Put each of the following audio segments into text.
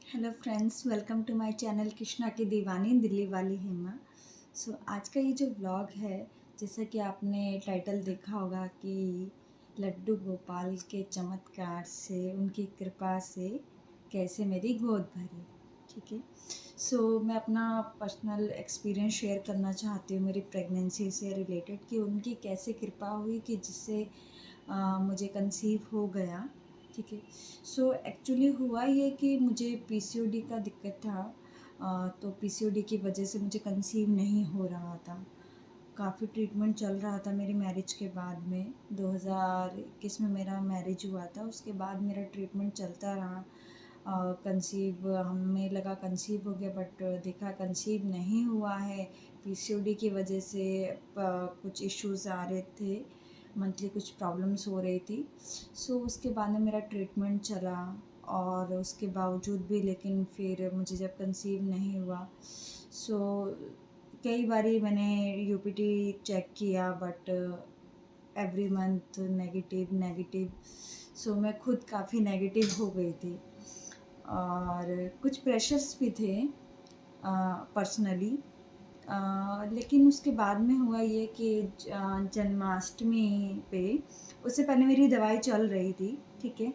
Hello friends, welcome to my channel Krishna की दीवानी दिल्ली वाली हेमा। आज का ये जो व्लॉग है, जैसा कि आपने टाइटल देखा होगा कि लड्डू गोपाल के चमत्कार से, उनकी कृपा से कैसे मेरी गोद भरी। ठीक है। मैं अपना पर्सनल एक्सपीरियंस शेयर करना चाहती हूँ मेरी प्रेगनेंसी से रिलेटेड, कि उनकी कैसे कृपा हुई कि जिससे मुझे कंसीव हो गया। ठीक है। एक्चुअली हुआ ये कि मुझे पीसीओडी का दिक्कत था। तो पीसीओडी की वजह से मुझे कंसीव नहीं हो रहा था। काफ़ी ट्रीटमेंट चल रहा था मेरी मैरिज के बाद में। 2021 में मेरा मैरिज हुआ था, उसके बाद मेरा ट्रीटमेंट चलता रहा। कंसीव हमें लगा कंसीव हो गया, बट देखा कंसीव नहीं हुआ है। पीसीओडी की वजह से कुछ इश्यूज़ आ रहे थे, मंथली कुछ प्रॉब्लम्स हो रही थी। उसके बाद में मेरा ट्रीटमेंट चला, और उसके बावजूद भी लेकिन फिर मुझे जब कंसीव नहीं हुआ, सो कई बारी मैंने यूपीटी चेक किया, but every month negative negative. मैं खुद काफ़ी नेगेटिव हो गई थी, और कुछ प्रेशर्स भी थे पर्सनली। लेकिन उसके बाद में हुआ ये कि जन्माष्टमी पे, उससे पहले मेरी दवाई चल रही थी। ठीक है।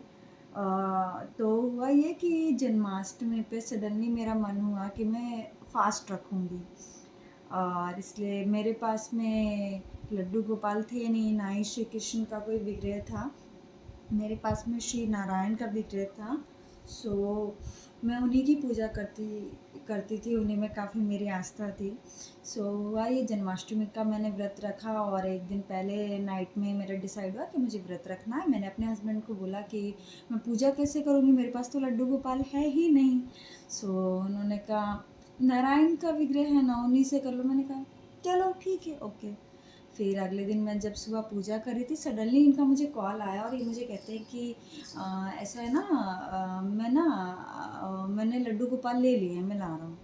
तो हुआ ये कि जन्माष्टमी पे सडनली मेरा मन हुआ कि मैं फ़ास्ट रखूँगी, और इसलिए मेरे पास में लड्डू गोपाल थे नहीं, ना ही श्री कृष्ण का कोई विग्रह था। मेरे पास में श्री नारायण का विग्रह था। मैं उन्हीं की पूजा करती करती थी, उन्हीं में काफ़ी मेरी आस्था थी। हुआ ये जन्माष्टमी का मैंने व्रत रखा, और एक दिन पहले नाइट में मेरा डिसाइड हुआ कि मुझे व्रत रखना है। मैंने अपने हस्बैंड को बोला कि मैं पूजा कैसे करूँगी, मेरे पास तो लड्डू गोपाल है ही नहीं। उन्होंने कहा नारायण का विग्रह है ना, उन्हीं से कर लो। मैंने कहा चलो ठीक है, ओके। फिर अगले दिन मैं जब सुबह पूजा कर रही थी, सडनली इनका मुझे कॉल आया, और ये मुझे कहते हैं कि ऐसा है ना, मैंने लड्डू गोपाल ले लिए हैं, मैं ला रहा हूँ।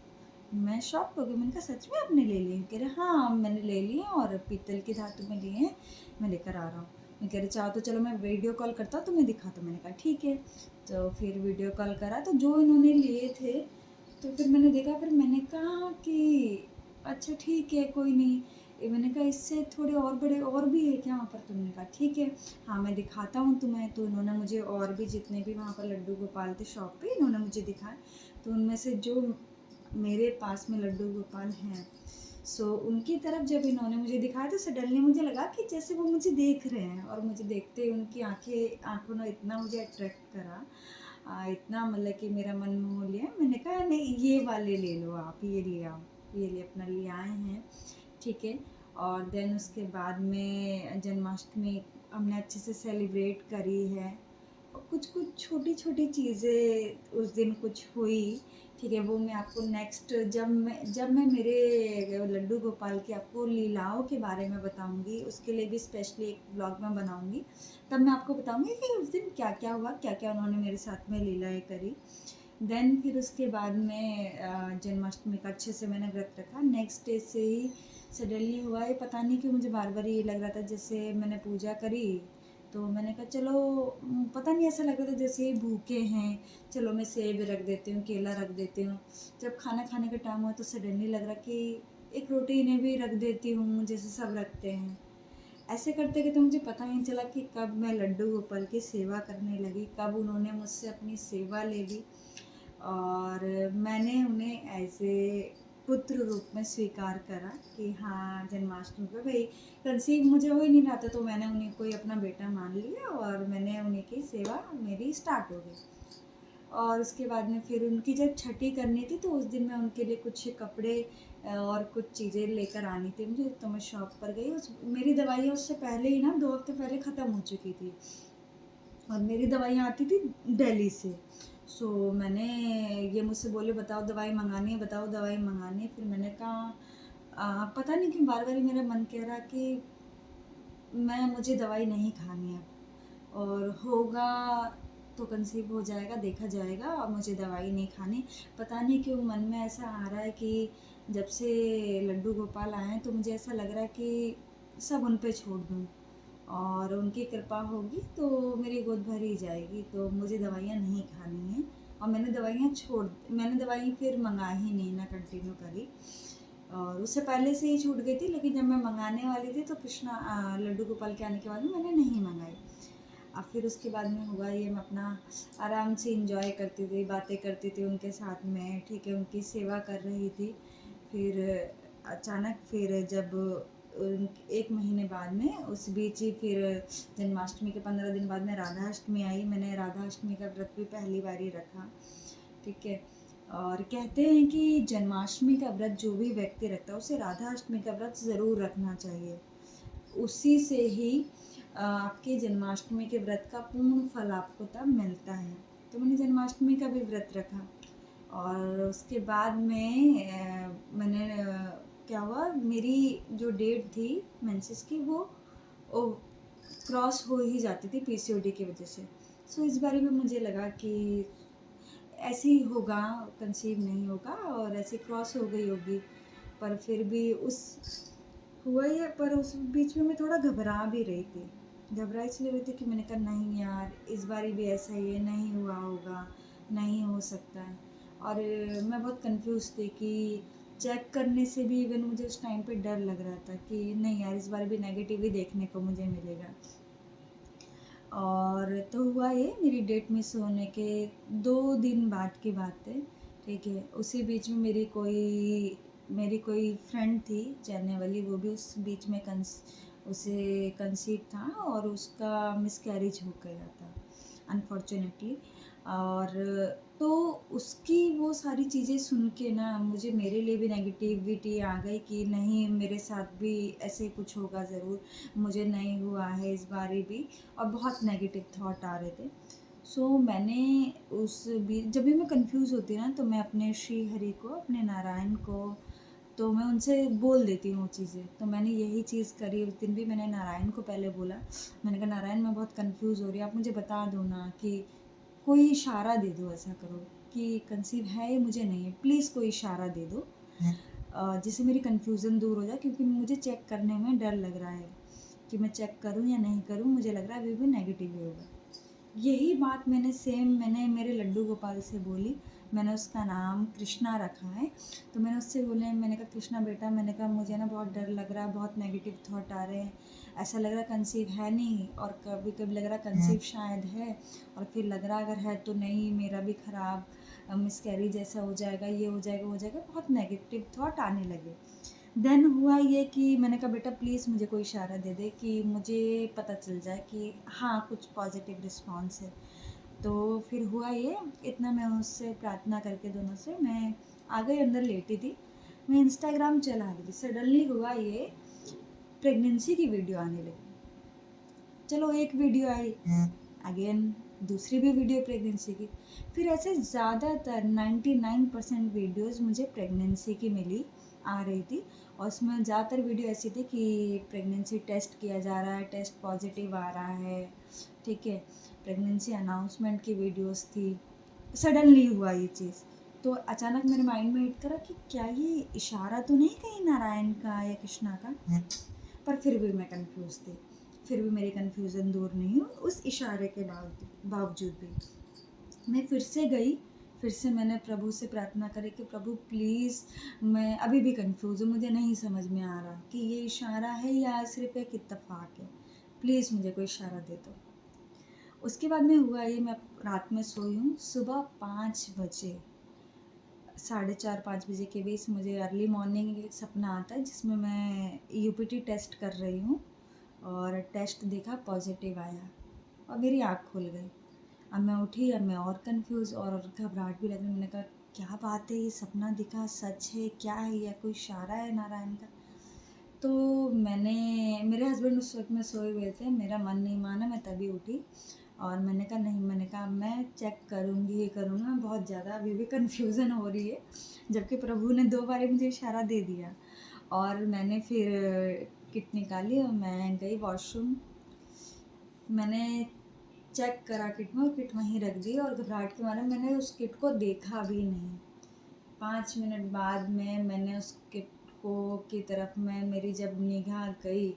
मैं शॉक हो गई। मैंने कहा सच में आपने ले लिए? कह रहे हाँ मैंने ले लिए, और पीतल की धातु में लिए हैं, मैं लेकर आ रहा हूँ। मैं कह रही चाहो तो चलो मैं वीडियो कॉल करता हूँ, तुम्हें दिखाता हूँ। मैंने कहा ठीक है। तो फिर वीडियो कॉल करा, तो जो इन्होंने लिए थे, तो फिर मैंने देखा, फिर मैंने कहा कि अच्छा ठीक है, कोई नहीं। मैंने कहा इससे थोड़े और बड़े और भी है क्या वहाँ पर? तुमने कहा ठीक है, हाँ मैं दिखाता हूँ तुम्हें। तो इन्होंने मुझे और भी जितने भी वहाँ पर लड्डू गोपाल थे शॉप पे, इन्होंने मुझे दिखाए। तो उनमें से जो मेरे पास में लड्डू गोपाल हैं, उनकी तरफ जब इन्होंने मुझे दिखाया, तो सडनली मुझे लगा कि जैसे वो मुझे देख रहे हैं, और मुझे देखते ही उनकी आँखों ने इतना मुझे अट्रैक्ट करा, इतना मतलब कि मेरा मन मोह लिया। मैंने कहा नहीं ये वाले ले लो आप, ये ले आओ, ये ले अपना ले आए हैं। ठीक है। और देन उसके बाद में जन्माष्टमी हमने अच्छे से सेलिब्रेट करी है। और कुछ कुछ छोटी छोटी चीज़ें उस दिन कुछ हुई। ठीक है, वो मैं आपको नेक्स्ट, जब मैं मेरे लड्डू गोपाल की आपको लीलाओं के बारे में बताऊंगी, उसके लिए भी स्पेशली एक ब्लॉग में बनाऊंगी। तब मैं आपको बताऊंगी कि उस दिन क्या क्या हुआ, क्या क्या उन्होंने मेरे साथ में लीलाएं करी। देन फिर उसके बाद में जन्माष्टमी का अच्छे से मैंने व्रत रखा। नेक्स्ट डे से ही सडनली हुआ है, पता नहीं क्यों मुझे बार बार ये लग रहा था, जैसे मैंने पूजा करी, तो मैंने कहा चलो, पता नहीं ऐसा लग रहा था जैसे ये भूखे हैं, चलो मैं सेब रख देती हूँ, केला रख देती हूँ। जब खाना खाने का टाइम हुआ, तो सडनली लग रहा कि एक रोटी इन्हें भी रख देती हूँ, जैसे सब रखते हैं। ऐसे करते करते मुझे पता नहीं चला कि कब मैं लड्डू गोपाल की सेवा करने लगी, कब उन्होंने मुझसे अपनी सेवा ले ली, और मैंने उन्हें एज ए पुत्र रूप में स्वीकार करा कि हाँ जन्माष्टमी पे भाई कंसीव मुझे हो ही नहीं रहा था, तो मैंने उन्हीं को ही अपना बेटा मान लिया, और मैंने उन्हीं की सेवा मेरी स्टार्ट हो गई। और उसके बाद में फिर उनकी जब छठी करनी थी, तो उस दिन मैं उनके लिए कुछ कपड़े और कुछ चीज़ें लेकर आनी थी मुझे, तो मैं शॉप पर गई। मेरी दवाइयाँ उससे पहले ही ना 2 हफ्ते पहले ख़त्म हो चुकी थी, और मेरी दवाइयाँ आती थी दिल्ली से। मैंने, ये मुझसे बोले बताओ दवाई मंगानी है, बताओ दवाई मंगानी है। फिर मैंने कहा पता नहीं क्यों बार बार मेरा मन कह रहा कि मुझे दवाई नहीं खानी है, और होगा तो कंसीव हो जाएगा, देखा जाएगा, और मुझे दवाई नहीं खानी। पता नहीं क्यों मन में ऐसा आ रहा है कि जब से लड्डू गोपाल आए हैं, तो मुझे ऐसा लग रहा है कि सब उन पे छोड़ दूँ, और उनकी कृपा होगी तो मेरी गोद भर ही जाएगी, तो मुझे दवाइयाँ नहीं खानी हैं। और मैंने दवाइयाँ फिर मंगा ही नहीं ना कंटिन्यू करी। और उससे पहले से ही छूट गई थी, लेकिन जब मैं मंगाने वाली थी तो कृष्णा लड्डू गोपाल के आने के बाद में मैंने नहीं मंगाई। अब फिर उसके बाद में हुआ ये, मैं अपना आराम से इंजॉय करती थी, बातें करती थी उनके साथ में, ठीक है, उनकी सेवा कर रही थी। फिर अचानक फिर जब 1 महीने बाद में उस बीच ही फिर जन्माष्टमी के 15 दिन बाद में राधा अष्टमी आई। मैंने राधा अष्टमी का व्रत भी पहली बार ही रखा, ठीक है। और कहते हैं कि जन्माष्टमी का व्रत जो भी व्यक्ति रखता है उसे राधा अष्टमी का व्रत ज़रूर रखना चाहिए। उसी से ही आपके जन्माष्टमी के व्रत का पूर्ण फल आपको तब मिलता है। तो मैंने जन्माष्टमी का भी व्रत रखा। और उसके बाद में मैंने क्या हुआ, मेरी जो डेट थी मेंसेस की वो क्रॉस हो ही जाती थी पीसीओडी की वजह से। सो इस बारे में मुझे लगा कि ऐसे ही होगा, कंसीव नहीं होगा और ऐसे क्रॉस हो गई होगी। पर फिर भी उस हुआ ही है, पर उस बीच में मैं थोड़ा घबरा भी रही थी। घबरा इसलिए रही थी कि मैंने कहा नहीं यार, इस बारी भी ऐसा ही है, नहीं हुआ होगा, नहीं हो सकता है। और मैं बहुत कंफ्यूज थी कि चेक करने से भी इवन मुझे उस टाइम पे डर लग रहा था कि नहीं यार, इस बार भी नेगेटिव ही देखने को मुझे मिलेगा। और तो हुआ ये, मेरी डेट मिस होने के 2 दिन बाद की बात है, ठीक है। उसी बीच में मेरी कोई फ्रेंड थी जानने वाली, वो भी उस बीच में उसे कंसीव था और उसका मिसकैरेज हो गया था अनफॉर्चुनेटली। और तो उसकी वो सारी चीज़ें सुन के ना मुझे, मेरे लिए भी नेगेटिविटी आ गई कि नहीं, मेरे साथ भी ऐसे कुछ होगा ज़रूर, मुझे नहीं हुआ है इस बारी भी। और बहुत नेगेटिव थॉट आ रहे थे। सो मैंने जब भी मैं कंफ्यूज होती ना तो मैं अपने श्री हरि को, अपने नारायण को, तो मैं उनसे बोल देती हूँ चीज़ें। तो मैंने यही चीज़ करी। उस दिन भी मैंने नारायण को पहले बोला, मैंने कहा नारायण मैं बहुत कंफ्यूज हो रही हूँ, आप मुझे बता दो ना, कि कोई इशारा दे दो, ऐसा करो कि कंसीव है या मुझे नहीं है, प्लीज़ कोई इशारा दे दो जिससे मेरी कन्फ्यूज़न दूर हो जाए। क्योंकि मुझे चेक करने में डर लग रहा है कि मैं चेक करूँ या नहीं करूँ, मुझे लग रहा है अभी भी नेगेटिव ही होगा। यही बात मैंने मेरे लड्डू गोपाल से बोली। मैंने उसका नाम कृष्णा रखा है। तो मैंने उससे बोले, मैंने कहा कृष्णा बेटा, मैंने कहा मुझे ना बहुत डर लग रहा है, बहुत नेगेटिव थॉट आ रहे हैं, ऐसा लग रहा है कंसीव है नहीं, और कभी कभी लग रहा कंसीव शायद है, और फिर लग रहा अगर है तो नहीं, मेरा भी ख़राब मिसकैरेज जैसा हो जाएगा, ये हो जाएगा, हो जाएगा, बहुत नेगेटिव थॉट आने लगे। देन हुआ ये कि मैंने कहा बेटा प्लीज़ मुझे कोई इशारा दे दे कि मुझे पता चल जाए कि हाँ कुछ पॉजिटिव रिस्पॉन्स है। तो फिर हुआ ये, इतना मैं उससे प्रार्थना करके दोनों से मैं आ गई, अंदर लेटी थी, मैं इंस्टाग्राम चला रही थी। सडनली हुआ ये, प्रेगनेंसी की वीडियो आने लगी। चलो एक वीडियो आई, अगेन दूसरी भी वीडियो प्रेगनेंसी की। फिर ऐसे ज़्यादातर 99% वीडियोज़ मुझे प्रेगनेंसी की मिली, आ रही थी। और उसमें ज़्यादातर वीडियो ऐसी थी कि प्रेगनेंसी टेस्ट किया जा रहा है, टेस्ट पॉजिटिव आ रहा है, ठीक है। प्रेगनेंसी अनाउंसमेंट की वीडियोस थी। सडनली हुआ ये चीज़, तो अचानक मेरे माइंड में हिट करा कि क्या ये इशारा तो नहीं कहीं नारायण का या कृष्णा का। पर फिर भी मैं कंफ्यूज थी, फिर भी मेरी कन्फ्यूज़न दूर नहीं हुई उस इशारे के बावजूद भी। मैं फिर से गई, फिर से मैंने प्रभु से प्रार्थना करी कि प्रभु प्लीज़, मैं अभी भी कंफ्यूज हूँ, मुझे नहीं समझ में आ रहा कि ये इशारा है या सिर्फ एक इत्तेफाक है, प्लीज़ मुझे कोई इशारा दे दो। उसके बाद में हुआ ये, मैं रात में सोई हूँ, सुबह 5 बजे, 4:30-5 बजे के बीच मुझे अर्ली मॉर्निंग एक सपना आता है जिसमें मैं यूपीटी टेस्ट कर रही हूँ, और टेस्ट देखा पॉजिटिव आया और मेरी आँख खुल गई। अब मैं उठी, अब मैं और कंफ्यूज और घबराहट भी लग रही। मैंने कहा क्या बात है, ये सपना दिखा सच है, क्या है, या कोई इशारा है नारायण का। तो मेरे हस्बैंड उस वक्त में सोए हुए थे, मेरा मन नहीं माना, मैं तभी उठी और मैंने कहा नहीं, मैंने कहा मैं चेक करूँगी, ये करूँगी, मैं बहुत ज़्यादा अभी भी कन्फ्यूज़न हो रही है, जबकि प्रभु ने 2 बार मुझे इशारा दे दिया। और मैंने फिर किट निकाली और मैं गई वॉशरूम, मैंने चेक करा किट में और किट वहीं रख दी, और घबराहट के मारे मैंने उस किट को देखा भी नहीं। 5 मिनट बाद में मैंने उस किट को की तरफ में मेरी जब निगाह गई,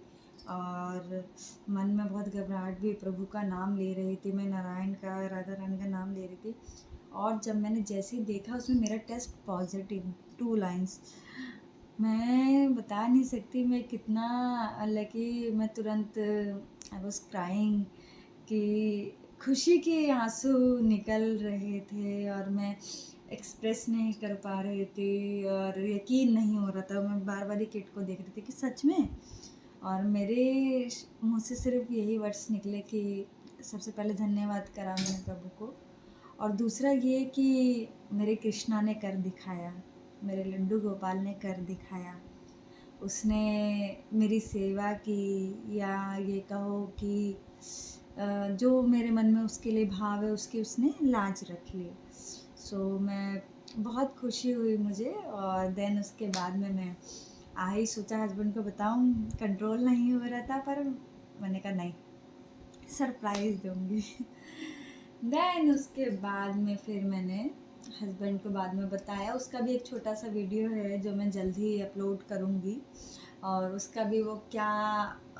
और मन में बहुत घबराहट भी, प्रभु का नाम ले रही थी मैं, नारायण का, राधा रानी का नाम ले रही थी, और जब मैंने जैसे ही देखा उसमें मेरा टेस्ट पॉजिटिव 2 लाइन्स, मैं बता नहीं सकती मैं कितना लकी, मैं तुरंत आई वाज़ क्राइंग कि खुशी के आँसू निकल रहे थे और मैं एक्सप्रेस नहीं कर पा रही थी और यकीन नहीं हो रहा था। मैं बार-बार ही किट को देख रही थी कि सच में? और मेरे मुँह से सिर्फ़ यही वर्ड्स निकले कि सबसे पहले धन्यवाद करा मैंने प्रभु को, और दूसरा ये कि मेरे कृष्णा ने कर दिखाया, मेरे लड्डू गोपाल ने कर दिखाया। उसने मेरी सेवा की, या ये कहो कि जो मेरे मन में उसके लिए भाव है उसकी उसने लाज रख ली। सो मैं बहुत खुशी हुई मुझे, और देन उसके बाद में मैं ही सोचा हस्बैंड को बताऊं, कंट्रोल नहीं हो रहा था, पर मैंने कहा नहीं, सरप्राइज़ दूंगी। देन उसके बाद में फिर मैंने हस्बैंड को बाद में बताया, उसका भी एक छोटा सा वीडियो है जो मैं जल्द ही अपलोड करूँगी, और उसका भी वो क्या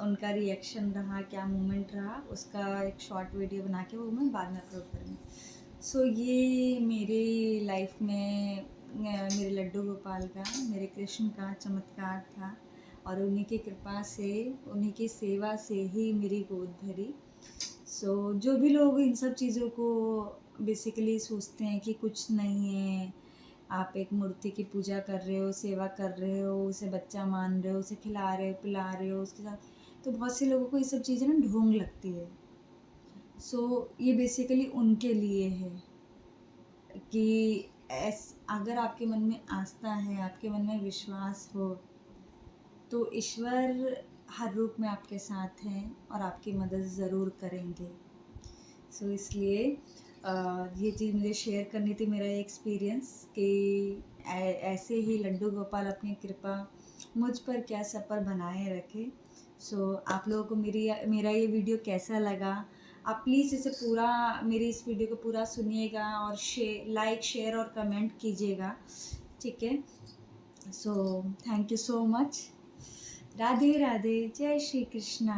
उनका रिएक्शन रहा, क्या मोमेंट रहा, उसका एक शॉर्ट वीडियो बना के वो मैं बाद में अपलोड करूँगी। सो ये मेरी लाइफ में मेरे लड्डू गोपाल का, मेरे कृष्ण का चमत्कार था, और उन्हीं की कृपा से, उन्हीं की सेवा से ही मेरी गोद भरी। सो जो भी लोग इन सब चीज़ों को बेसिकली सोचते हैं कि कुछ नहीं है, आप एक मूर्ति की पूजा कर रहे हो, सेवा कर रहे हो, उसे बच्चा मान रहे हो, उसे खिला रहे हो, पिला रहे हो, उसके साथ, तो बहुत से लोगों को ये सब चीज़ें ना ढोंग लगती है। सो ये बेसिकली उनके लिए है कि अगर आपके मन में आस्था है, आपके मन में विश्वास हो, तो ईश्वर हर रूप में आपके साथ हैं और आपकी मदद ज़रूर करेंगे। सो इसलिए ये चीज़ मुझे शेयर करनी थी, मेरा एक्सपीरियंस कि ऐसे ही लड्डू गोपाल अपनी कृपा मुझ पर क्या सब पर बनाए रखे। सो आप लोगों को मेरा ये वीडियो कैसा लगा, आप प्लीज़ इसे पूरा, मेरी इस वीडियो को पूरा सुनिएगा और लाइक शेयर और कमेंट कीजिएगा, ठीक है? So thank you so much. Radhe Radhe, जय श्री कृष्णा।